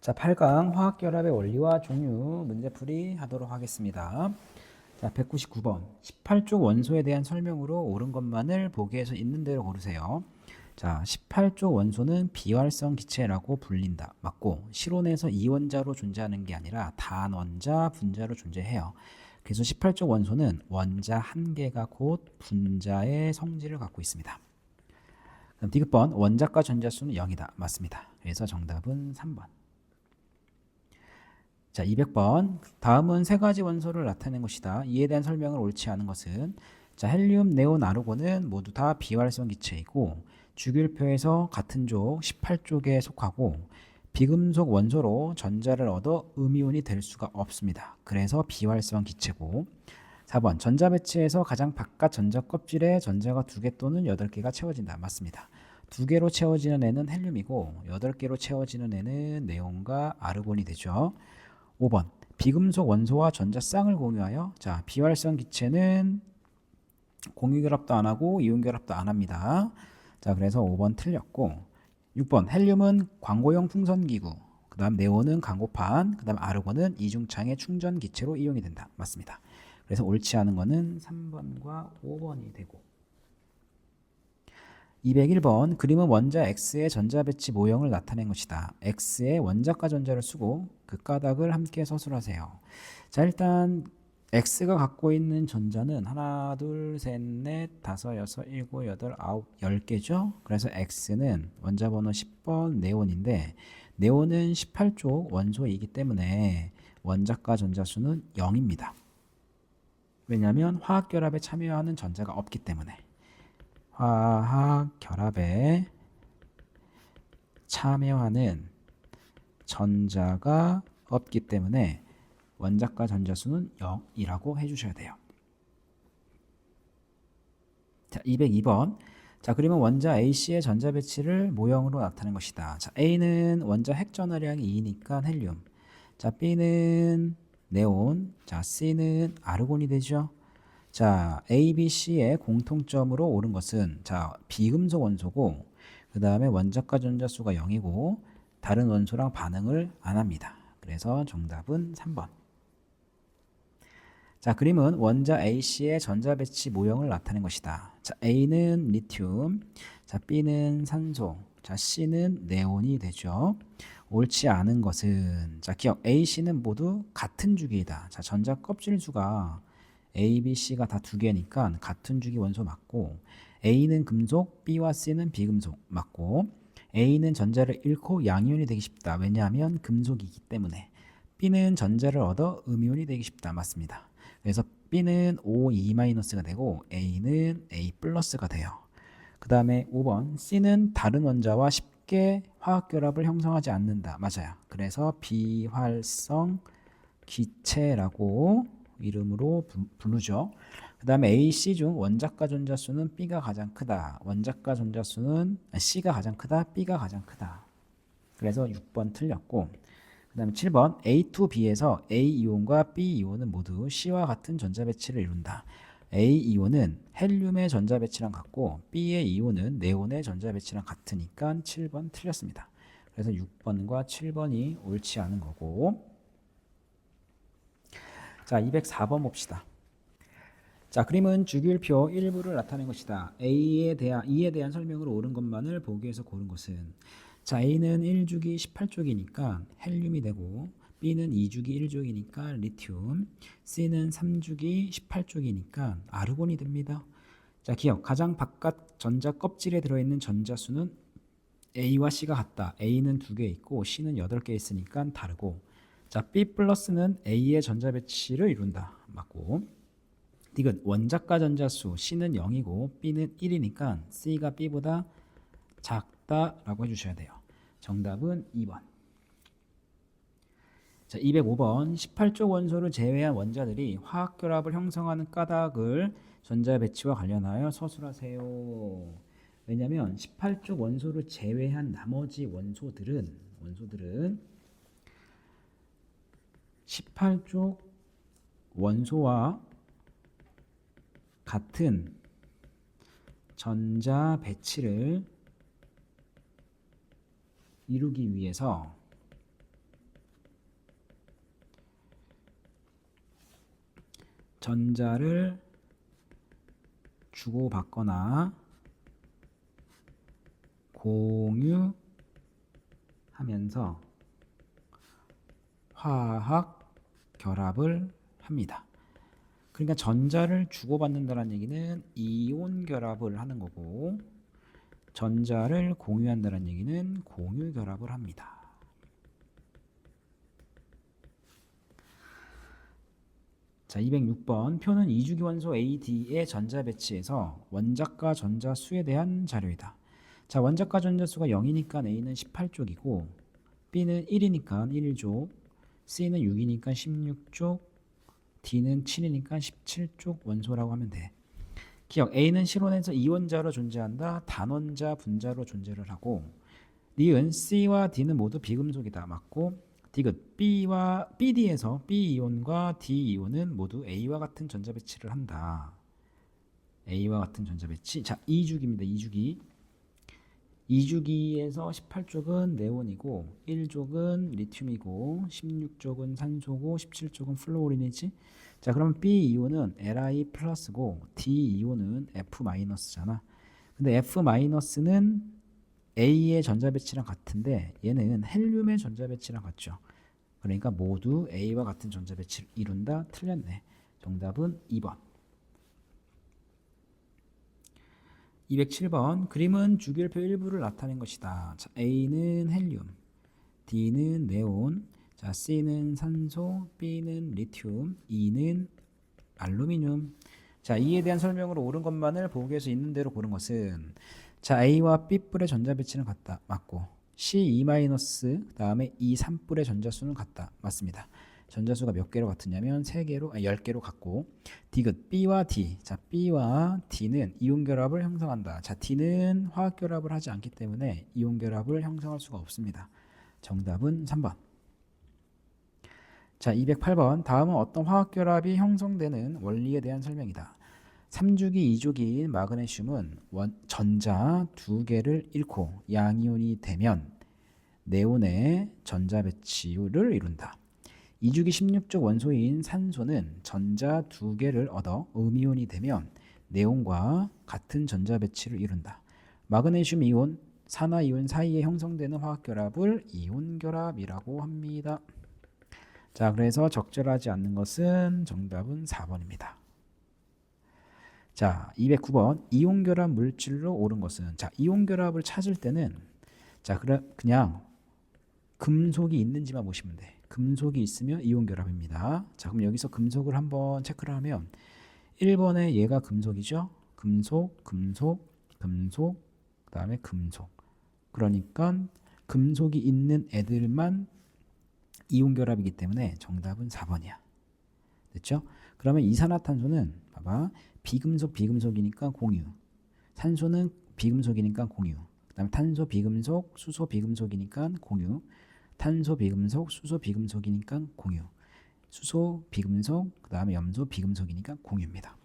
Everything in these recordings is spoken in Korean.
자, 8강 화학결합의 원리와 종류 문제풀이 하도록 하겠습니다. 자, 199번 18쪽 원소에 대한 설명으로 옳은 것만을 보기에서 있는 대로 고르세요. 자, 18쪽 원소는 비활성 기체라고 불린다. 맞고, 실온에서 이원자로 존재하는 게 아니라 단원자, 분자로 존재해요. 그래서 18쪽 원소는 원자 한 개가 곧 분자의 성질을 갖고 있습니다. 그럼 디귿번 원자과 전자수는 0이다. 맞습니다. 그래서 정답은 3번. 자, 200번. 다음은 세 가지 원소를 나타낸 것이다. 이에 대한 설명을 옳지 않은 것은 자, 헬륨, 네온, 아르곤은 모두 다 비활성 기체이고 주기율표에서 같은 족 18쪽에 속하고 비금속 원소로 전자를 얻어 음이온이 될 수가 없습니다. 그래서 비활성 기체고 4번 전자 배치에서 가장 바깥 전자 껍질에 전자가 2개 또는 8개가 채워진다. 맞습니다. 2개로 채워지는 애는 헬륨이고 8개로 채워지는 애는 네온과 아르곤이 되죠. 5번 비금속 원소와 전자 쌍을 공유하여 자 비활성 기체는 공유결합도 안 하고 이온결합도 안 합니다. 자 그래서 5번 틀렸고 6번 헬륨은 광고용 풍선기구 그 다음 네온은 강고판 그 다음 아르곤은 이중창의 충전기체로 이용이 된다. 맞습니다. 그래서 옳지 않은 거는 3번과 5번이 되고 201번 그림은 원자 X의 전자 배치 모형을 나타낸 것이다. X의 원자과 전자를 쓰고 그 까닭을 함께 서술하세요. 자 일단 X가 갖고 있는 전자는 하나, 둘, 셋, 넷, 다섯, 여섯, 일곱, 여덟, 아홉, 10개죠. 그래서 X는 원자 번호 10번 네온인데 네온은 18쪽 원소이기 때문에 원자과 전자수는 0입니다. 왜냐하면 화학결합에 참여하는 전자가 없기 때문에. 화학 결합에 참여하는 전자가 없기 때문에 원자과 전자수는 0이라고 해주셔야 돼요. 자, 202번. 자, 그러면 원자 AC의 전자 배치를 모형으로 나타낸 것이다. 자, A는 원자 핵 전하량이 2니까 헬륨. 자, B는 네온. 자, C는 아르곤이 되죠. 자, A, B, C의 공통점으로 옳은 것은 자, 비금속 원소고 그 다음에 원자과 전자수가 0이고 다른 원소랑 반응을 안 합니다. 그래서 정답은 3번. 자, 그림은 원자 AC의 전자 배치 모형을 나타낸 것이다. 자, A는 리튬, 자, B는 산소, 자, C는 네온이 되죠. 옳지 않은 것은 자, 기억 A, C는 모두 같은 주기이다. 자, 전자 껍질 수가 A, B, C가 다 2개니까 같은 주기 원소 맞고 A는 금속, B와 C는 비금속 맞고 A는 전자를 잃고 양이온이 되기 쉽다. 왜냐하면 금속이기 때문에 B는 전자를 얻어 음이온이 되기 쉽다. 맞습니다. 그래서 B는 O2-가 되고 A는 A 플러스가 돼요. 그 다음에 5번 C는 다른 원자와 쉽게 화학결합을 형성하지 않는다. 맞아요. 그래서 비활성 기체라고 이름으로 부르죠. 그 다음에 A, C 중 원자과 전자수는 B가 가장 크다. 원자과 전자수는 C가 가장 크다. B가 가장 크다. 그래서 6번 틀렸고 그 다음에 7번 A2B에서 A이온과 B이온은 모두 C와 같은 전자 배치를 이룬다. A이온은 헬륨의 전자 배치랑 같고 B의 이온은 네온의 전자 배치랑 같으니까 7번 틀렸습니다. 그래서 6번과 7번이 옳지 않은 거고 자 204번 봅시다. 자 그림은 주기율표 일부를 나타낸 것이다. E에 대한 설명으로 옳은 것만을 보기에서 고른 것은 자 A는 1주기 18쪽이니까 헬륨이 되고 B는 2주기 1쪽이니까 리튬 C는 3주기 18쪽이니까 아르곤이 됩니다. 자 기억 가장 바깥 전자 껍질에 들어있는 전자수는 A와 C가 같다. A는 2개 있고 C는 8개 있으니까 다르고 자 B 플러스는 A의 전자 배치를 이룬다. 맞고 디귿 원자과 전자수 C는 0이고 B는 1이니까 C가 B보다 작다라고 해주셔야 돼요. 정답은 2번. 자, 205번 18쪽 원소를 제외한 원자들이 화학결합을 형성하는 까닭을 전자 배치와 관련하여 서술하세요. 왜냐하면 18쪽 원소를 제외한 나머지 원소들은 18쪽 원소와 같은 전자 배치를 이루기 위해서 전자를 주고받거나 공유하면서 화학 결합을 합니다. 그러니까 전자를 주고받는다는 얘기는 이온 결합을 하는 거고, 전자를 공유한다는 얘기는 공유 결합을 합니다. 자, 206번 표는 이주기 원소 AD의 전자 배치에서 원자과 전자 수에 대한 자료이다. 자, 원자과 전자 수가 0이니까 A는 18쪽이고 B는 1이니까 1쪽, C는 6이니까 16쪽, D는 7이니까 17쪽 원소라고 하면 돼. 기억, A는 실온에서 이원자로 존재한다. 단원자 분자로 존재를 하고, 니은 C와 D는 모두 비금속이다. 맞고, 디귿 B와 BD에서 B이온과 D이온은 모두 A와 같은 전자 배치를 한다. A와 같은 전자 배치. 자, 2주기입니다. 2주기. 2주기에서 18쪽은 네온이고 1쪽은 리튬이고 16쪽은 산소고 17쪽은 플루오린이지. 자, 그러면 B이온은 Li 플러스고 D이온은 F 마이너스잖아. 근데 F 마이너스는 A의 전자 배치랑 같은데 얘는 헬륨의 전자 배치랑 같죠. 그러니까 모두 A와 같은 전자 배치를 이룬다. 틀렸네. 정답은 2번. 207번 그림은 주기율표 일부를 나타낸 것이다. 자, A는 헬륨, D는 네온, 자, C는 산소, B는 리튬, E는 알루미늄. 자, E에 대한 설명으로 옳은 것만을 보기에서 있는 대로 고른 것은, 자, A와 B뿔의 전자 배치는 같다. 맞고, C2- 그다음에 E3뿔의 전자수는 같다. 맞습니다. 전자수가 몇 개로 같으냐면 3개로, 10개로 같고, 디귿 B와 D. 자, B와 D는 이온 결합을 형성한다. 자, D는 화학 결합을 하지 않기 때문에 이온 결합을 형성할 수가 없습니다. 정답은 3번. 자, 208번 다음은 어떤 화학 결합이 형성되는 원리에 대한 설명이다. 3주기 2주기인 마그네슘은 전자 2개를 잃고 양이온이 되면 네온의 전자 배치율을 이룬다. 2주기 16쪽 원소인 산소는 전자 2개를 얻어 음이온이 되면 네온과 같은 전자 배치를 이룬다. 마그네슘 이온, 산화이온 사이에 형성되는 화학결합을 이온결합이라고 합니다. 자, 그래서 적절하지 않는 것은 정답은 4번입니다. 자, 209번 이온결합 물질로 옳은 것은, 자, 이온결합을 찾을 때는, 자, 그냥 금속이 있는지만 보시면 돼. 금속이 있으면 이온결합입니다. 자, 그럼 여기서 금속을 한번 체크를 하면 1번에 얘가 금속이죠. 금속, 금속, 금속, 그 다음에 금속. 그러니까 금속이 있는 애들만 이온결합이기 때문에 정답은 4번이야. 됐죠? 그러면 이산화탄소는 봐봐. 비금속, 비금속이니까 공유. 산소는 비금속이니까 공유. 그 다음에 탄소, 비금속, 수소, 비금속이니까 공유. 탄소, 비금속, 수소, 비금속이니까 공유. 수소, 비금속, 그 다음에 염소, 비금속이니까 공유입니다.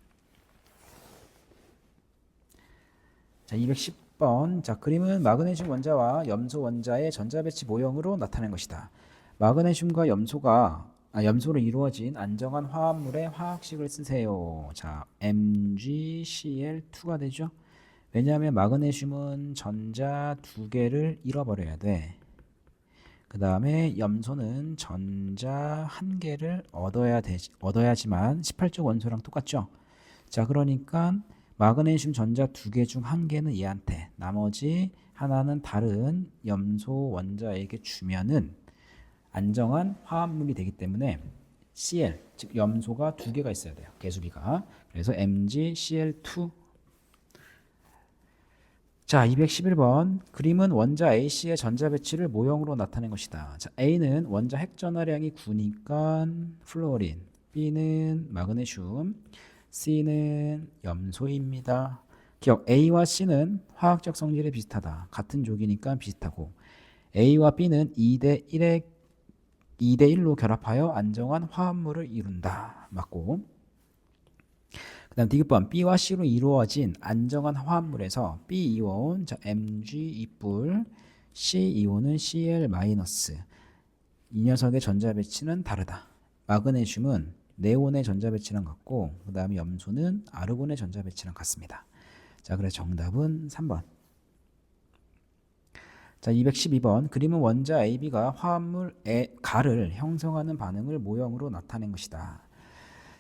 자, 210번. 자, 그림은 마그네슘 원자와 염소 원자의 전자 배치 모형으로 나타낸 것이다. 마그네슘과 염소로 이루어진 안정한 화합물의 화학식을 쓰세요. 자, MgCl2가 되죠. 왜냐하면 마그네슘은 전자 2개를 잃어버려야 돼. 그 다음에 염소는 전자 1개를 얻어야지만 18쪽 원소랑 똑같죠. 자, 그러니까 마그네슘 전자 2개 중 1개는 얘한테, 나머지 하나는 다른 염소 원자에게 주면은 안정한 화합물이 되기 때문에 Cl, 즉 염소가 2개가 있어야 돼요. 개수비가. 그래서 MgCl2. 자, 211번 그림은 원자 AC의 전자 배치를 모형으로 나타낸 것이다. 자, A는 원자 핵 전하량이 9니까 플루오린, B는 마그네슘, C는 염소입니다. 기억, A와 C는 화학적 성질이 비슷하다. 같은 조기니까 비슷하고, A와 B는 2대1로 결합하여 안정한 화합물을 이룬다. 맞고, 그 다음 디귿번 B와 C로 이루어진 안정한 화합물에서 B이온, 자, Mg2뿔, C이온은 Cl-. 이 녀석의 전자 배치는 다르다. 마그네슘은 네온의 전자 배치랑 같고 그 다음에 염소는 아르곤의 전자 배치랑 같습니다. 자, 그래서 정답은 3번. 자, 212번. 그림은 원자 AB가 화합물 가를 형성하는 반응을 모형으로 나타낸 것이다.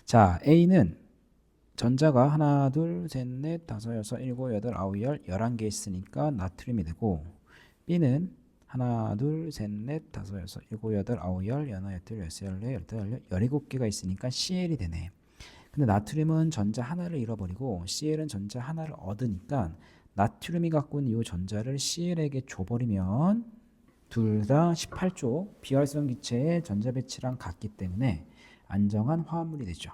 자, A는 전자가 하나, 둘, 셋, 넷, 다섯, 여섯, 일곱, 여덟, 아홉, 열, 11개 있으니까 나트륨이 되고 B는 하나, 둘, 셋, 넷, 다섯, 여섯, 일곱, 여덟, 아홉, 열, 열하나, 열둘, 열세, 열네, 열다섯, 17개가 있으니까 CL이 되네. 근데 나트륨은 전자 하나를 잃어버리고 CL은 전자 하나를 얻으니까 나트륨이 갖고 있는 이 전자를 CL에게 줘버리면 둘 다 18조 비활성 기체의 전자 배치랑 같기 때문에 안정한 화합물이 되죠.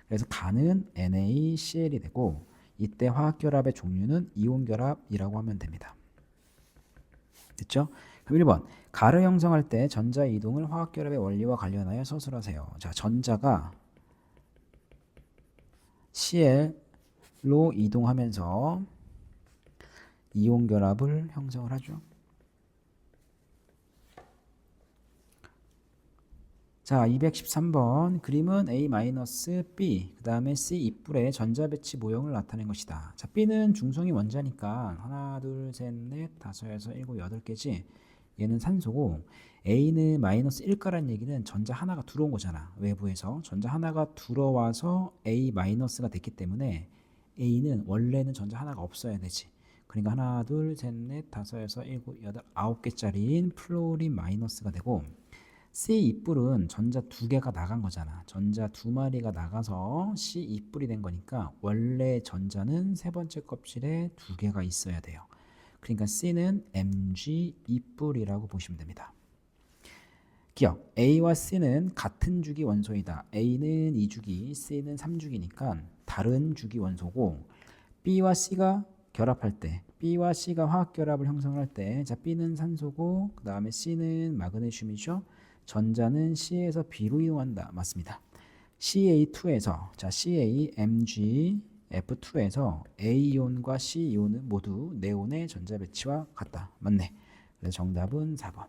그래서 가는 NaCl이 되고 이때 화학결합의 종류는 이온결합이라고 하면 됩니다. 됐죠? 그럼 1번 가를 형성할 때 전자 이동을 화학결합의 원리와 관련하여 서술하세요. 자, 전자가 Cl로 이동하면서 이온결합을 형성을 하죠. 자, 213번 그림은 A-B 그 다음에 C 입불의 전자배치 모형을 나타낸 것이다. 자, B는 중성이 원자니까 하나, 둘, 셋, 넷, 다섯, 여섯, 일곱, 8개지. 얘는 산소고 A는 마이너스 1가라는 얘기는 전자 하나가 들어온 거잖아. 외부에서 전자 하나가 들어와서 A 마이너스가 됐기 때문에 A는 원래는 전자 하나가 없어야 되지. 그러니까 하나, 둘, 셋, 넷, 다섯, 여섯, 일곱, 여덟, 9개짜리인 플로린 마이너스가 되고 C 입불은 전자 2개가 나간 거잖아. 전자 2마리가 나가서 C 입불이 된 거니까 원래 전자는 세 번째 껍질에 2개가 있어야 돼요. 그러니까 C는 Mg 입불이라고 보시면 됩니다. 기억, A와 C는 같은 주기 원소이다. A는 2주기, C는 3주기니까 다른 주기 원소고 B와 C가 결합할 때 B와 C가 화학결합을 형성할 때 자, B는 산소고 그 다음에 C는 마그네슘이죠. 전자는 C에서 B로 이동한다. 맞습니다. CA2에서 자, CaMgF2에서 A이온과 C이온은 모두 네온의 전자 배치와 같다. 맞네. 그래서 정답은 4번.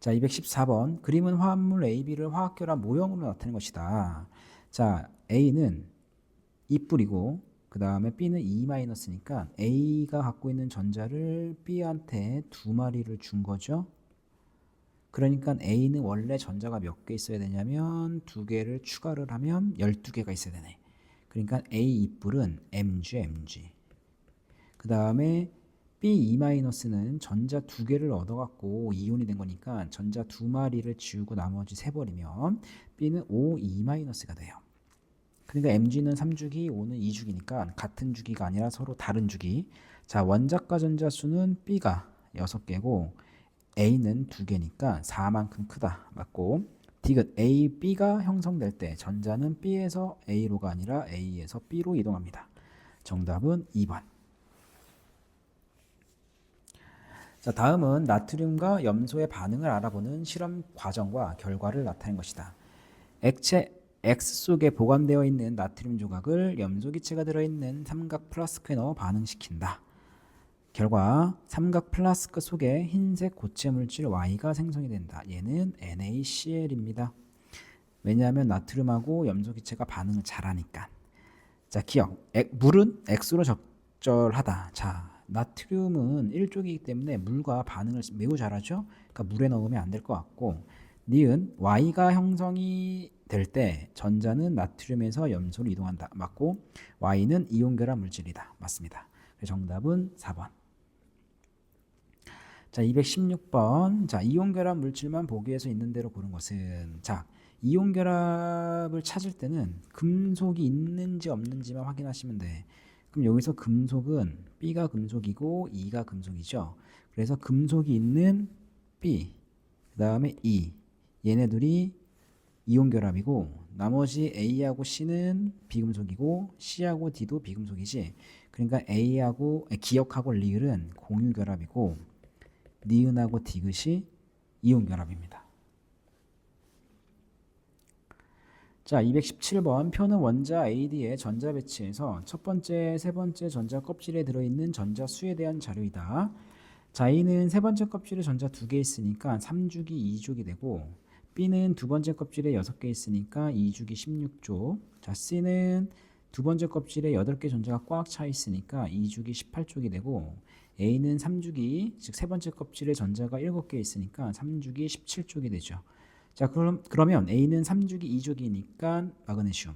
자, 214번 그림은 화합물 AB를 화학결합 모형으로 나타낸 것이다. 자, A는 입불이고 그 다음에 B는 E-니까 A가 갖고 있는 전자를 B한테 2마리를 준 거죠. 그러니까 A는 원래 전자가 몇 개 있어야 되냐면 2개를 추가를 하면 12개가 있어야 되네. 그러니까 A 입불은 Mg. 그 다음에 B-는 전자 2개를 얻어갖고 이온이 된 거니까 전자 2마리를 지우고 나머지 세버리면 B는 O2-가 돼요. 그러니까 Mg는 3주기, O는 2주기니까 같은 주기가 아니라 서로 다른 주기. 자, 원자과 전자 수는 B가 6개고 A는 2개니까 4만큼 크다. 맞고 디귿 A, B가 형성될 때 전자는 B에서 A로가 아니라 A에서 B로 이동합니다. 정답은 2번. 자, 다음은 나트륨과 염소의 반응을 알아보는 실험 과정과 결과를 나타낸 것이다. 액체 X 속에 보관되어 있는 나트륨 조각을 염소 기체가 들어있는 삼각 플라스크에 넣어 반응시킨다. 결과 삼각 플라스크 속에 흰색 고체 물질 Y가 생성이 된다. 얘는 NaCl입니다. 왜냐하면 나트륨하고 염소 기체가 반응을 잘하니까. 자, 기억. 물은 X로 적절하다. 자, 나트륨은 1쪽이기 때문에 물과 반응을 매우 잘하죠. 그러니까 물에 넣으면 안 될 것 같고 니은 Y가 형성이 될 때 전자는 나트륨에서 염소로 이동한다. 맞고 Y는 이온결합 물질이다. 맞습니다. 정답은 4번. 자, 216번. 자, 이온결합 물질만 보기 위해서 있는 대로 고른 것은 자, 이온결합을 찾을 때는 금속이 있는지 없는지만 확인하시면 돼. 그럼 여기서 금속은 B가 금속이고 E가 금속이죠. 그래서 금속이 있는 B, 그 다음에 E, 얘네 둘이 이온결합이고 나머지 A하고 C는 비금속이고 C하고 D도 비금속이지. 그러니까 기억하고 리을은 공유결합이고 니은하고 디귿이 이온결합입니다. 자, 217번 표는 원자 AD의 전자 배치에서 첫 번째, 세 번째 전자 껍질에 들어있는 전자 수에 대한 자료이다. 자, A는 세 번째 껍질에 전자 2개 있으니까 3주기, 2주기 되고 B는 두 번째 껍질에 6개 있으니까 2주기 16쪽. 자, C는 두 번째 껍질에 8개 전자가 꽉 차 있으니까 2주기 18쪽이 되고 A는 3주기, 즉 세 번째 껍질에 전자가 7개 있으니까 3주기 17쪽이 되죠. 자, 그러면 A는 3주기 2쪽이니까 마그네슘,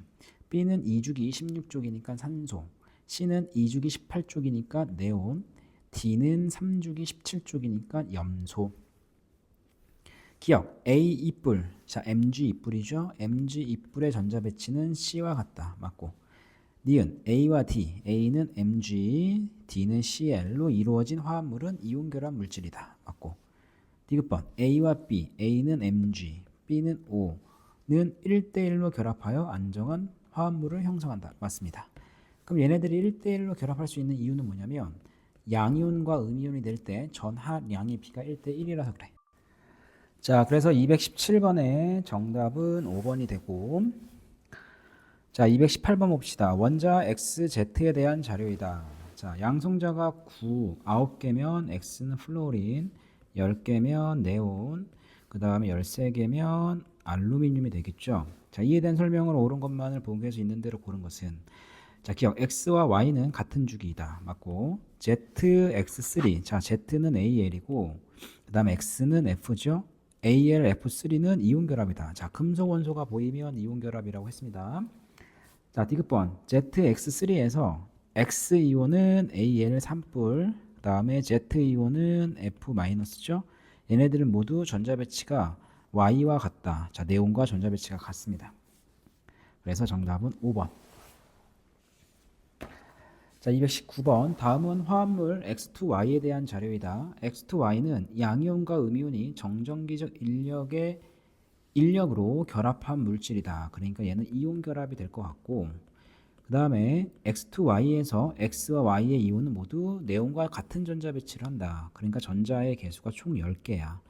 B는 2주기 16쪽이니까 산소, C는 2주기 18쪽이니까 네온, D는 3주기 17쪽이니까 염소. 기억 A 이뿔, 자 Mg 이뿔이죠. Mg 이뿔의 전자 배치는 C와 같다. 맞고. 니은 A와 D, A는 Mg, D는 Cl로 이루어진 화합물은 이온 결합 물질이다. 맞고. 디귿번 A와 B, A는 Mg, B는 O는 1대1로 결합하여 안정한 화합물을 형성한다. 맞습니다. 그럼 얘네들이 1대1로 결합할 수 있는 이유는 뭐냐면 양이온과 음이온이 될 때 전하량의 비가 1대1이라서 그래. 자, 그래서 217번의 정답은 5번이 되고, 자, 218번 봅시다. 원자 XZ에 대한 자료이다. 자, 양성자가 9개면 X는 플로린, 10개면 네온, 그 다음에 13개면 알루미늄이 되겠죠. 자, 이에 대한 설명을 옳은 것만을 보기에서 있는 대로 고른 것은, 자, 기억 X와 Y는 같은 주기이다. 맞고, ZX3, 자, Z는 AL이고, 그 다음에 X는 F죠. AlF3는 이온 결합이다. 자, 금속 원소가 보이면 이온 결합이라고 했습니다. 자, 디귿번 ZX3에서 X이온은 Al 3뿔, 그 다음에 Z이온은 F-죠. 얘네들은 모두 전자 배치가 Y와 같다. 자, 네온과 전자 배치가 같습니다. 그래서 정답은 5번. 자, 219번 다음은 화합물 X2Y에 대한 자료이다. X2Y는 양이온과 음이온이 정전기적 인력으로 결합한 물질이다. 그러니까 얘는 이온 결합이 될 것 같고, 그 다음에 X2Y에서 X와 Y의 이온은 모두 네온과 같은 전자 배치를 한다. 그러니까 전자의 개수가 총 10개야.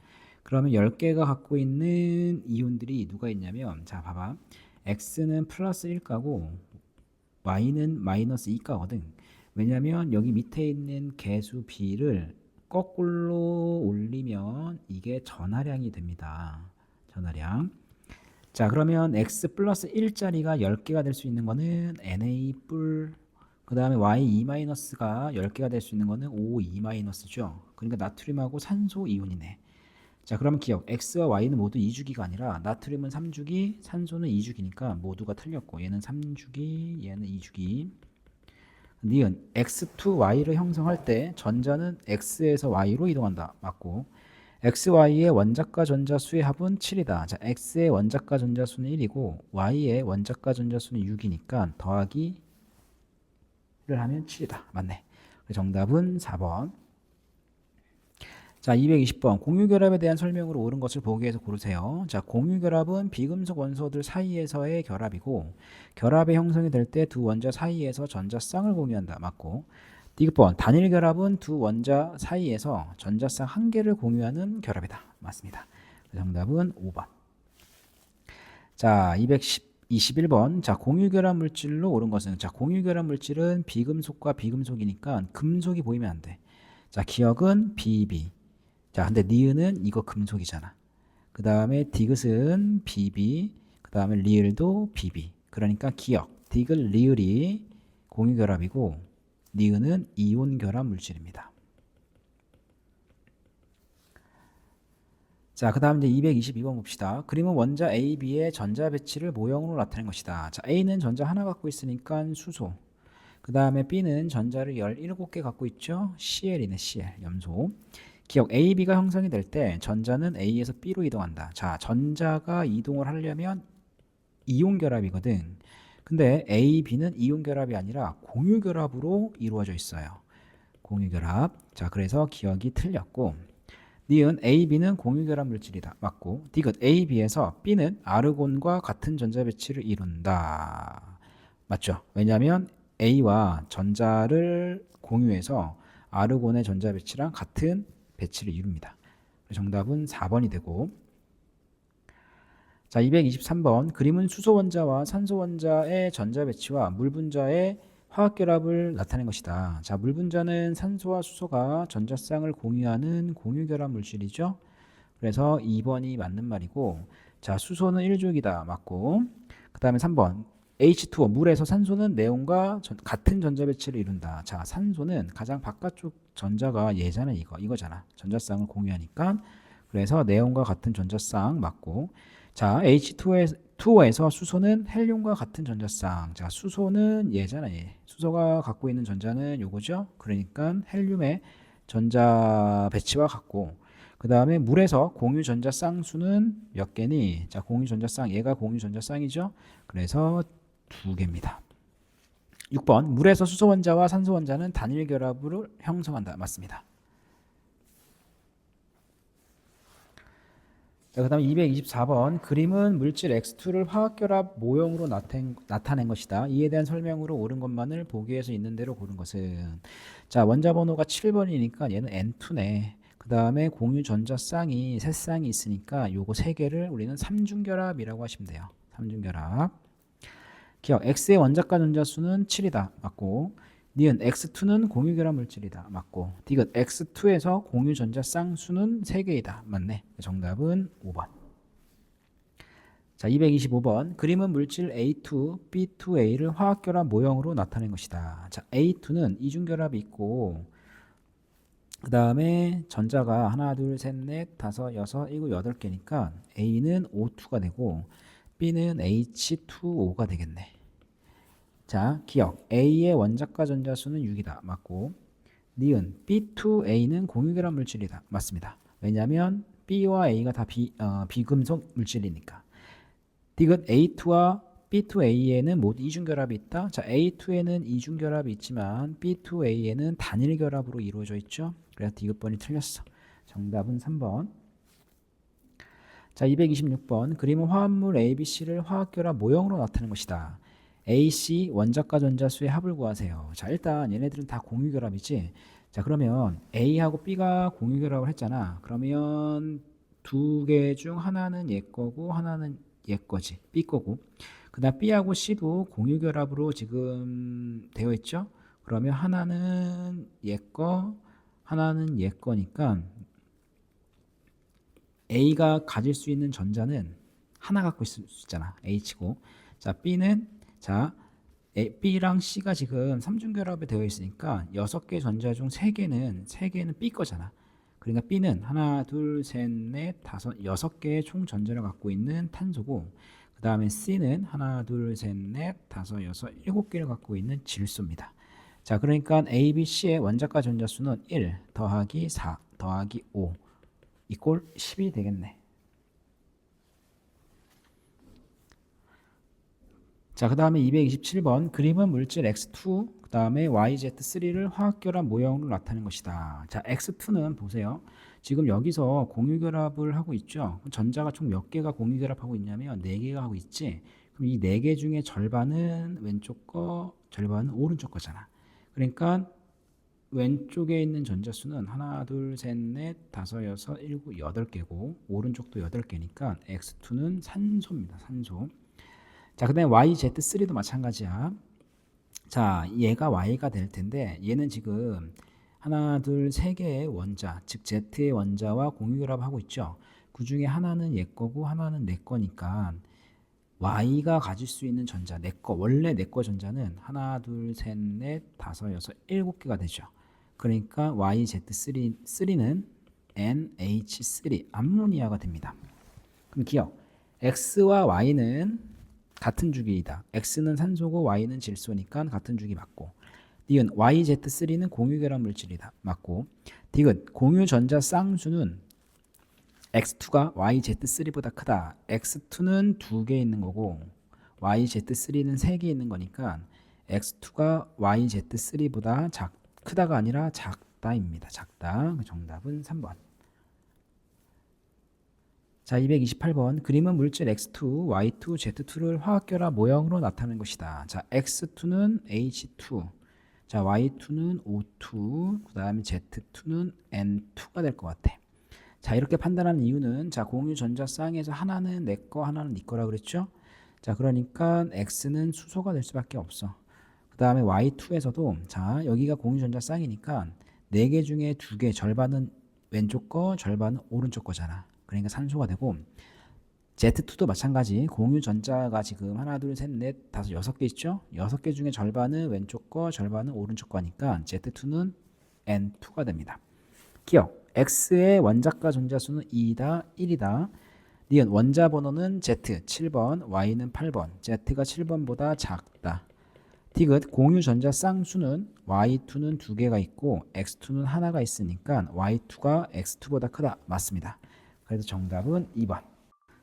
그러면 10개가 갖고 있는 이온들이 누가 있냐면, 자 봐봐, X는 플러스 1가고 Y는 마이너스 2가거든. 왜냐면 여기 밑에 있는 개수 B를 거꾸로 올리면 이게 전하량이 됩니다. 전하량. 자, 그러면 X 플러스 1짜리가 10개가 될 수 있는 거는 Na 뿔, 그 다음에 Y2-가 10개가 될 수 있는 거는 O2-죠. 그러니까 나트륨하고 산소 이온이네. 자, 그러면 기억 X와 Y는 모두 2주기가 아니라 나트륨은 3주기, 산소는 2주기니까 모두가 틀렸고, 얘는 3주기, 얘는 2주기. 니은 X2Y를 형성할 때 전자는 X에서 Y로 이동한다. 맞고, XY의 원자과 전자수의 합은 7이다. 자, X의 원자과 전자수는 1이고 Y의 원자과 전자수는 6이니까 더하기를 하면 7이다. 맞네. 정답은 4번. 자, 220번 공유결합에 대한 설명으로 옳은 것을 보기에서 고르세요. 자, 공유결합은 비금속 원소들 사이에서의 결합이고, 결합의 형성이 될 때 두 원자 사이에서 전자쌍을 공유한다. 맞고, 디귿번 단일 결합은 두 원자 사이에서 전자쌍 한 개를 공유하는 결합이다. 맞습니다. 정답은 5번. 자, 221번. 자, 공유결합 물질로 옳은 것은, 자, 공유결합 물질은 비금속과 비금속이니까 금속이 보이면 안 돼. 자, 기억은 BB. 자, 근데 니은은 이거 금속이잖아. 그 다음에 디귿은 BB, 그 다음에 리을도 BB. 그러니까 기억, 디귿, 리을이 공유결합이고 니은은 이온 결합 물질입니다. 자, 그 다음 이제 222번 봅시다. 그림은 원자 A, B의 전자 배치를 모형으로 나타낸 것이다. 자, A는 전자 하나 갖고 있으니까 수소. 그 다음에 B는 전자를 17개 갖고 있죠. Cl이네, Cl, 염소. 기억 A, B가 형성이 될 때 전자는 A에서 B로 이동한다. 자, 전자가 이동을 하려면 이온 결합이거든. 근데 A, B는 이온 결합이 아니라 공유 결합으로 이루어져 있어요. 공유 결합. 자, 그래서 기억이 틀렸고, 니은 A, B는 공유 결합 물질이다. 맞고, 디귿 A, B에서 B는 아르곤과 같은 전자 배치를 이룬다. 맞죠? 왜냐하면 A와 전자를 공유해서 아르곤의 전자 배치랑 같은 배치를 이룹니다. 정답은 4번이 되고, 자, 223번 그림은 수소 원자와 산소 원자의 전자 배치와 물 분자의 화학 결합을 나타낸 것이다. 자, 물 분자는 산소와 수소가 전자쌍을 공유하는 공유 결합 물질이죠. 그래서 2번이 맞는 말이고, 자, 수소는 1족이다. 맞고. 그 다음에 3번. H2O, 물에서 산소는 네온과 같은 전자 배치를 이룬다. 자, 산소는 가장 바깥쪽 전자가 얘잖아, 이거잖아. 전자쌍을 공유하니까. 그래서 네온과 같은 전자쌍 맞고. 자, H2O에서 수소는 헬륨과 같은 전자쌍. 자, 수소는 얘잖아, 얘. 수소가 갖고 있는 전자는 요거죠. 그러니까 헬륨의 전자 배치와 같고. 그 다음에 물에서 공유 전자 쌍수는 몇 개니? 자, 공유 전자 쌍, 얘가 공유 전자 쌍이죠. 그래서 2개입니다. 6번, 물에서 수소 원자와 산소 원자는 단일 결합을 형성한다. 맞습니다. 자, 그 다음 224번, 그림은 물질 X2를 화학결합 모형으로 나타낸 것이다. 이에 대한 설명으로 옳은 것만을 보기에서 있는 대로 고른 것은. 자, 원자 번호가 7번이니까 얘는 N2네. 그 다음에 공유 전자 쌍이 세 쌍이 있으니까 요거 세 개를 우리는 삼중결합이라고 하시면 돼요. 삼중결합. 기억, X의 원자과 전자 수는 7이다. 맞고. 니은 X2는 공유결합 물질이다. 맞고. 디귿 X2에서 공유 전자 쌍수는 3개이다. 맞네. 정답은 5번. 자, 225번. 그림은 물질 A2, B2A를 화학결합 모형으로 나타낸 것이다. 자, A2는 이중결합이 있고 그 다음에 전자가 하나, 둘, 셋, 넷, 다섯, 여섯, 일곱, 8개니까 A는 O2가 되고 B는 H2O가 되겠네. 자, 기억. A의 원자과 전자 수는 6이다. 맞고. 니은 B2A는 공유결합 물질이다. 맞습니다. 왜냐하면 B와 A가 다 비금속 물질이니까. 디귿 A2와 B2A에는 모두 이중결합이 있다. 자, A2에는 이중결합이 있지만 B2A에는 단일 결합으로 이루어져 있죠. 그래서 디귿번이 틀렸어. 정답은 3번. 자, 226번. 그림은 화합물 ABC를 화학결합 모형으로 나타낸 것이다. AC 원자과 전자수의 합을 구하세요. 자, 일단 얘네들은 다 공유결합이지. 자, 그러면 A하고 B가 공유결합을 했잖아. 그러면 두 개 중 하나는 얘 거고 하나는 얘 거지. B 거고. 그다음 B하고 C도 공유결합으로 지금 되어 있죠. 그러면 하나는 얘 거, 하나는 얘 거니까 A가 가질 수 있는 전자는 하나 갖고 있을 수 있잖아. H고. 자, B는 자, B랑 C가 지금 삼중결합이 되어 있으니까 6개 전자 중 3개는 B 거잖아. 그러니까 B는 하나, 둘, 셋, 넷, 다섯, 6개의 총 전자를 갖고 있는 탄소고 그 다음에 C는 하나, 둘, 셋, 넷, 다섯, 여섯, 7개를 갖고 있는 질소입니다. 자, 그러니까 A, B, C의 원자과 전자 수는 1 더하기 4 더하기 5 이꼴 10이 되겠네. 자, 그 다음에 227번 그림은 물질 X2 그 다음에 YZ3를 화학결합 모형으로 나타낸 것이다. 자, X2는 보세요. 지금 여기서 공유결합을 하고 있죠. 전자가 총 몇 개가 공유결합하고 있냐면 4개가 하고 있지. 그럼 이 4개 중에 절반은 왼쪽 거, 절반은 오른쪽 거잖아. 그러니까 왼쪽에 있는 전자 수는 하나, 둘, 셋, 넷, 다섯, 여섯, 일곱, 8개고 오른쪽도 8개니까 X2는 산소입니다. 산소. 자, 그 다음에 YZ3도 마찬가지야. 자, 얘가 Y가 될 텐데 얘는 지금 하나, 둘, 3개의 원자, 즉 Z의 원자와 공유결합 하고 있죠. 그 중에 하나는 얘 거고 하나는 내 거니까 Y가 가질 수 있는 전자, 내 거, 원래 내 거 전자는 하나, 둘, 셋, 넷, 다섯, 여섯, 7개가 되죠. 그러니까 YZ3는 NH3, 암모니아가 됩니다. 그럼 기억, X와 Y는 같은 주기이다. X는 산소고 Y는 질소니까 같은 주기 맞고. 니은 YZ3는 공유결합 물질이다. 맞고. 디귿 공유 전자 쌍수는 X2가 YZ3보다 크다. X2는 2개 있는 거고 YZ3는 3개 있는 거니까 X2가 YZ3보다 크다가 아니라 작다입니다. 작다. 정답은 3번. 자, 228번 그림은 물질 X2, Y2, Z2를 화학결합 모형으로 나타낸 것이다. 자, X2는 H2, 자, Y2는 O2, 그 다음에 Z2는 N2가 될 것 같아. 자, 이렇게 판단하는 이유는 자, 공유 전자 쌍에서 하나는 내 거, 하나는 네 거라 그랬죠? 자, 그러니까 X는 수소가 될 수밖에 없어. 그 다음에 Y2에서도 자, 여기가 공유 전자 쌍이니까 4개 중에 2개, 절반은 왼쪽 거, 절반은 오른쪽 거잖아. 그러니까 산소가 되고 Z2도 마찬가지. 공유 전자가 지금 하나, 둘, 셋, 넷, 다섯, 6개 있죠? 6개 중에 절반은 왼쪽 거, 절반은 오른쪽 거니까 Z2는 N2가 됩니다. 기억. X의 원자가 전자수는 2이다, 1이다. 니은 원자 번호는 Z 7번, Y는 8번. Z가 7번보다 작다. 디귿 공유 전자 쌍수는 Y2는 2개가 있고 X2는 하나가 있으니까 Y2가 X2보다 크다. 맞습니다. 그래서 정답은 2번.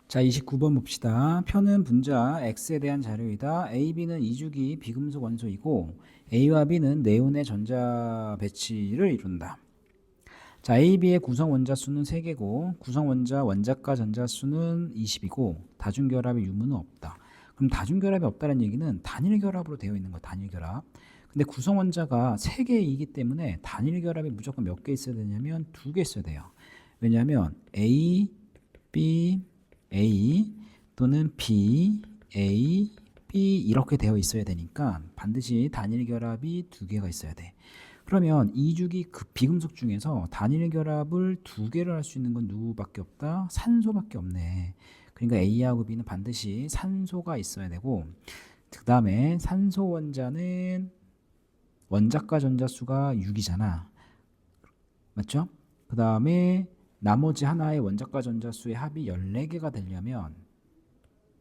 자, 29번 봅시다. 표는 분자 X에 대한 자료이다. A, B는 이주기 비금속 원소이고 A와 B는 네온의 전자 배치를 이룬다. 자, A, B의 구성 원자 수는 3개고 구성 원자 원자가 전자 수는 20이고 다중결합의 유무는 없다. 그럼 다중결합이 없다는 얘기는 단일 결합으로 되어 있는 거, 단일 결합. 근데 구성 원자가 3개이기 때문에 단일 결합이 무조건 몇 개 있어야 되냐면 2개 있어야 돼요. 왜냐하면 A, B, A 또는 B, A, B 이렇게 되어 있어야 되니까 반드시 단일 결합이 2개가 있어야 돼. 그러면 이주기 비금속 중에서 단일 결합을 2개를 할 수 있는 건 누구밖에 없다? 산소밖에 없네. 그러니까 A하고 B는 반드시 산소가 있어야 되고 그 다음에 산소 원자는 원자가 전자수가 6이잖아. 맞죠? 그 다음에 나머지 하나의 원자가 전자수의 합이 14개가 되려면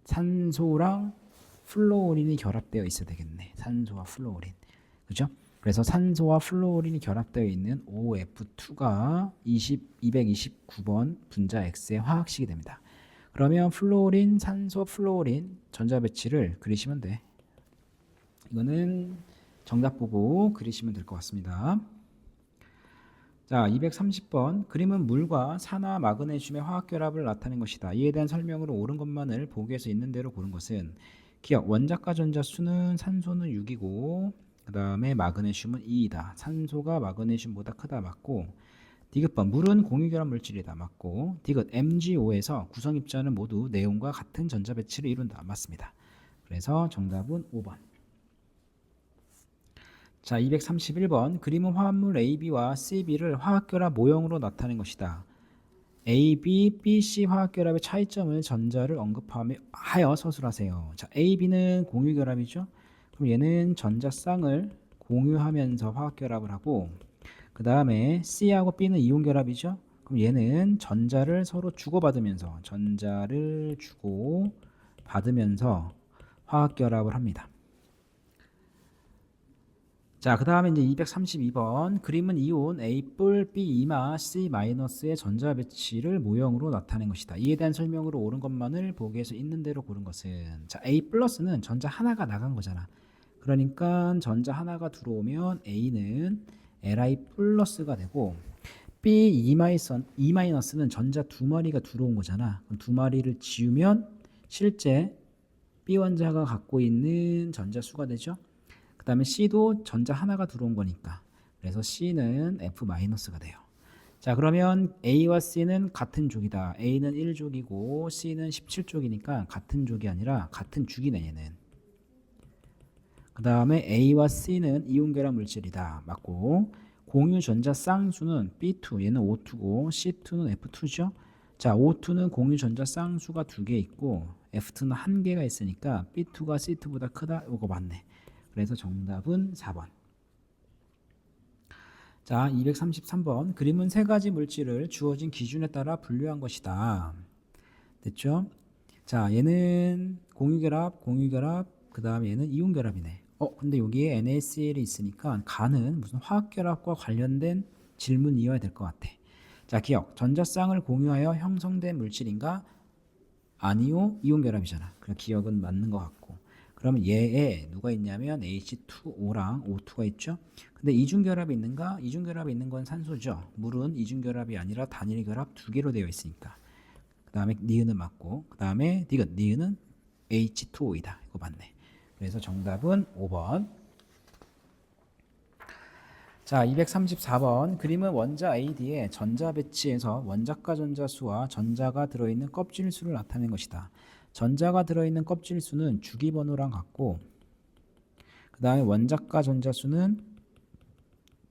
산소랑 플로어린이 결합되어 있어야 되겠네. 산소와 플로어린. 그죠? 그래서 산소와 플로어린이 결합되어 있는 OF2가 229번 분자 X의 화학식이 됩니다. 그러면 플로어린, 산소, 플로어린 전자 배치를 그리시면 돼. 이거는 정답 보고 그리시면 될 것 같습니다. 자, 230번. 그림은 물과 산화 마그네슘의 화학 결합을 나타낸 것이다. 이에 대한 설명으로 옳은 것만을 보기에서 있는 대로 고른 것은 기억 원자가 전자 수는 산소는 6이고 그 다음에 마그네슘은 2이다. 산소가 마그네슘보다 크다. 맞고 디귿번 물은 공유결합 물질이다. 맞고 디귿 MgO에서 구성 입자는 모두 네온과 같은 전자 배치를 이룬다. 맞습니다. 그래서 정답은 5번. 자, 231번. 그림은 화합물 AB와 CB를 화학결합 모형으로 나타낸 것이다. AB, BC 화학결합의 차이점을 전자를 언급하여 서술하세요. 자, AB는 공유결합이죠. 그럼 얘는 전자쌍을 공유하면서 화학결합을 하고 그 다음에 C하고 B는 이온결합이죠. 그럼 얘는 전자를 서로 주고받으면서 화학결합을 합니다. 자, 그 다음에 이제 232번. 그림은 이온 A 뿔 B 이마 C 마이너스의 전자 배치를 모형으로 나타낸 것이다. 이에 대한 설명으로 옳은 것만을 보기에서 있는 대로 고른 것은 자, A 플러스는 전자 하나가 나간 거잖아. 그러니까 전자 하나가 들어오면 A는 Li 플러스가 되고 B E 마이너스는 전자 2마리가 들어온 거잖아. 그럼 2마리를 지우면 실제 B 원자가 갖고 있는 전자 수가 되죠. 그 다음에 C도 전자 하나가 들어온 거니까 그래서 C는 F-가 돼요. 자, 그러면 A와 C는 같은 족이다. A는 1족이고 C는 17족이니까 같은 족이 아니라 같은 죽이네 얘는. 그 다음에 A와 C는 이온결합 물질이다. 맞고 공유 전자 쌍수는 B2 얘는 O2고 C2는 F2죠. 자, O2는 공유 전자 쌍수가 2개 있고 F2는 1개가 있으니까 B2가 C2보다 크다. 이거 맞네. 그래서 정답은 4번. 자, 233번. 그림은 3가지 물질을 주어진 기준에 따라 분류한 것이다. 됐죠? 자, 얘는 공유결합, 그 다음에 얘는 이온결합이네. 근데 여기에 NaCl이 있으니까 가는 무슨 화학결합과 관련된 질문이어야 될 것 같아. 자, 기억. 전자쌍을 공유하여 형성된 물질인가? 아니요, 이온결합이잖아. 그냥 기억은 맞는 것 같고. 그러면 얘에 누가 있냐면 H2O랑 O2가 있죠. 근데 이중결합이 있는가? 이중결합이 있는 건 산소죠. 물은 이중결합이 아니라 단일결합 2개로 되어 있으니까. 그 다음에 니은은 맞고 그 다음에 디귿 니은은 H2O이다. 이거 맞네. 그래서 정답은 5번. 자, 234번. 그림은 원자 AD의 전자 배치에서 원자가 전자수와 전자가 들어있는 껍질 수를 나타낸 것이다. 전자가 들어있는 껍질 수는 주기번호랑 같고 그 다음에 원자가 전자수는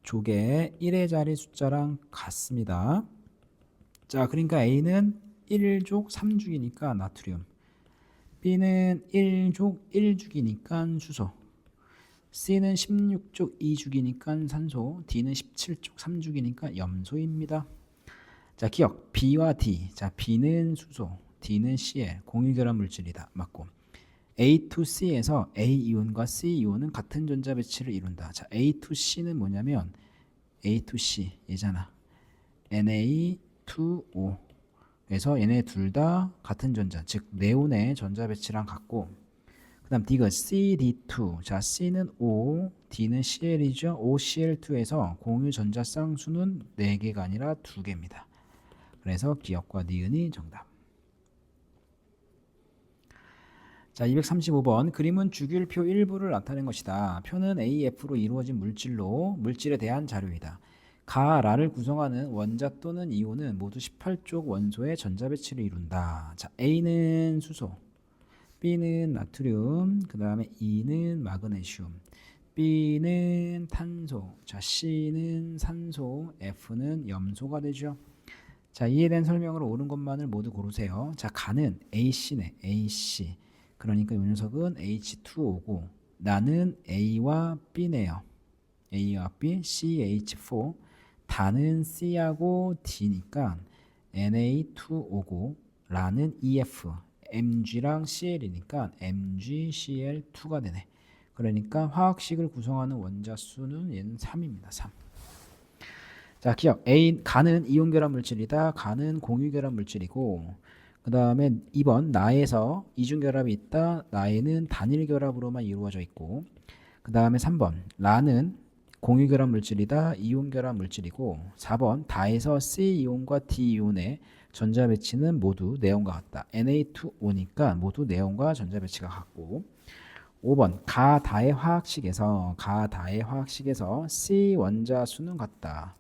조개 1의 자리 숫자랑 같습니다. 자, 그러니까 A는 1족 3죽이니까 나트륨, B는 1족 1죽이니까 수소, C는 16족 2죽이니까 산소, D는 17족 3죽이니까 염소입니다. 자, 기억 B와 D. 자, B는 수소, D는 Cl, 공유결합 물질이다. 맞고. A to C에서 A 이온과 C 이온은 같은 전자 배치를 이룬다. 자, A to C는 뭐냐면 A to C 얘잖아. Na2O. 그래서 얘네 둘 다 같은 전자, 즉 네온의 전자 배치랑 같고. 그다음 D가 CD2. 자, C는 O, D는 Cl이죠. OCl2에서 공유 전자 쌍수는 4개가 아니라 2개입니다. 그래서 기억과 니은이 정답. 자, 235번. 그림은 주기율표 일부를 나타낸 것이다. 표는 AF로 이루어진 물질에 대한 자료이다. 가, 라를 구성하는 원자 또는 이온은 모두 18족 원소의 전자 배치를 이룬다. 자, A는 수소, B는 나트륨, 그 다음에 E는 마그네슘, B는 탄소, 자, C는 산소, F는 염소가 되죠. 자, 이에 대한 설명을 옳은 것만을 모두 고르세요. 자, 가는 AC네, AC. 그러니까 이 녀석은 H2O고 나는 A와 B네요. A와 B, CH4. 다는 C하고 D니까 Na2O고 라는 EF, Mg랑 Cl이니까 MgCl2가 되네. 그러니까 화학식을 구성하는 원자 수는 얘는 3입니다. 3. 자, 기억. 가는 이온결합 물질이다. 가는 공유결합 물질이고, 그 다음에 2번 나에서 이중결합이 있다. 나에는 단일결합으로만 이루어져 있고, 그 다음에 3번 라는 공유결합 물질이다. 이온결합 물질이고, 4번 다에서 C이온과 D이온의 전자 배치는 모두 네온과 같다. Na2O니까 모두 네온과 전자 배치가 같고, 5번 가다의 화학식에서 C 원자 수는 같다.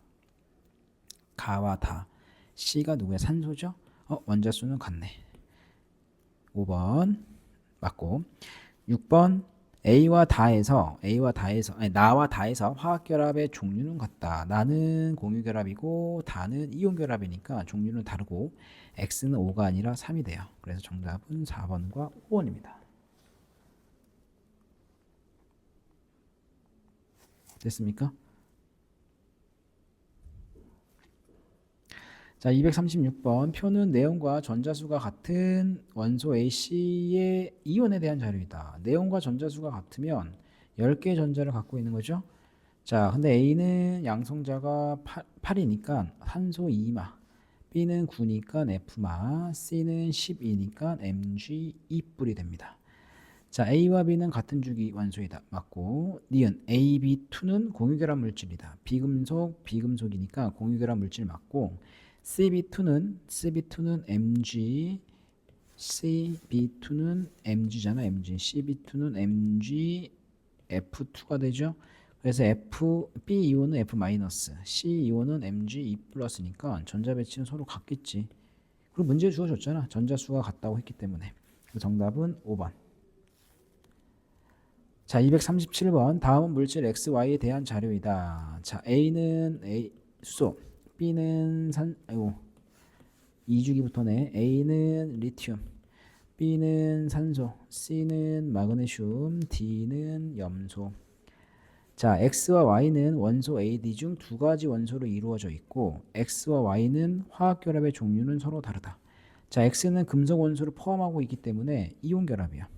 가와 다. C가 누구야? 산소죠? 원자 수는 같네. 5번 맞고. 6번 나와 다에서 화학결합의 종류는 같다. 나는 공유결합이고 다는 이온결합이니까 종류는 다르고 X는 5가 아니라 3이 돼요. 그래서 정답은 4번과 5번입니다. 됐습니까? 자, 236번. 표는 네온과 전자수가 같은 원소 AC의 이온에 대한 자료이다. 네온과 전자수가 같으면 10개의 전자를 갖고 있는 거죠. 자, 근데 A는 양성자가 8이니까 산소 2마, B는 9니까 F마, C는 12니까 Mg 2뿔이 됩니다. 자, A와 B는 같은 주기 원소이다. 맞고. 니은 AB2는 공유결합 물질이다. 비금속이니까 공유결합 물질 맞고. CB2는 Mg, CB2는 Mg잖아. Mg. CB2는 Mg, F2가 되죠. 그래서 B 이온은 F 마이너스, C 이온은 Mg 2 플러스니까 전자 배치는 서로 같겠지. 그리고 문제 주어졌잖아. 전자수가 같다고 했기 때문에. 정답은 5번. 자, 237번. 다음은 물질 XY에 대한 자료이다. 자, A는 수소, B는 2주기부터네. A는 리튬, B는 산소, C는 마그네슘, D는 염소. 자, X와 Y는 원소 AD 중 2가지 원소로 이루어져 있고 X와 Y는 화학결합의 종류는 서로 다르다. 자, X는 금속 원소를 포함하고 있기 때문에 이온결합이야.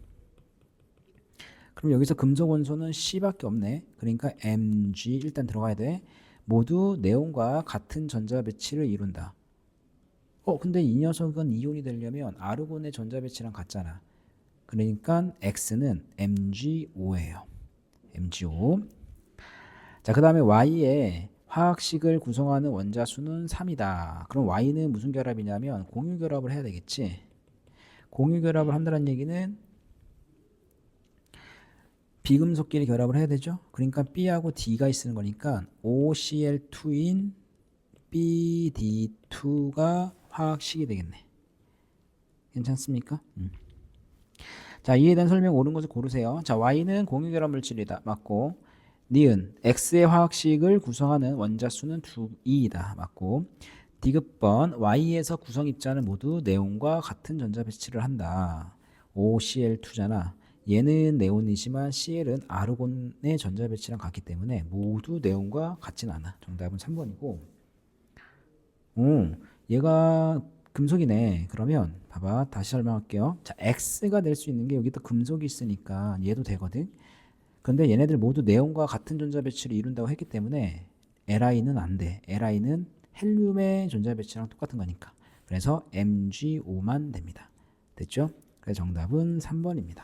그럼 여기서 금속 원소는 C밖에 없네. 그러니까 Mg 일단 들어가야 돼. 모두 네온과 같은 전자 배치를 이룬다. 근데 이 녀석은 이온이 되려면 아르곤의 전자 배치랑 같잖아. 그러니까 X는 Mg5예요. Mg5. 자, 그 다음에 Y의 화학식을 구성하는 원자 수는 3이다. 그럼 Y는 무슨 결합이냐면 공유결합을 해야 되겠지. 공유결합을 한다는 얘기는 비금속끼리 결합을 해야 되죠. 그러니까 B하고 D가 있는 거니까 OCl2인 BD2가 화학식이 되겠네. 괜찮습니까? 자, 이에 대한 설명 옳은 것을 고르세요. 자, Y는 공유결합 물질이다. 맞고. 니은 X의 화학식을 구성하는 원자 수는 2이다. 맞고. 디귿번 Y에서 구성 입자는 모두 네온과 같은 전자 배치를 한다. OCl2잖아. 얘는 네온이지만 Cl은 아르곤의 전자 배치랑 같기 때문에 모두 네온과 같진 않아. 정답은 3번이고. 얘가 금속이네. 그러면 봐봐. 다시 설명할게요. 자, X가 될 수 있는 게 여기 또 금속이 있으니까 얘도 되거든. 근데 얘네들 모두 네온과 같은 전자 배치를 이룬다고 했기 때문에 Li는 안 돼. Li는 헬륨의 전자 배치랑 똑같은 거니까. 그래서 MgO만 됩니다. 됐죠? 그래서 정답은 3번입니다.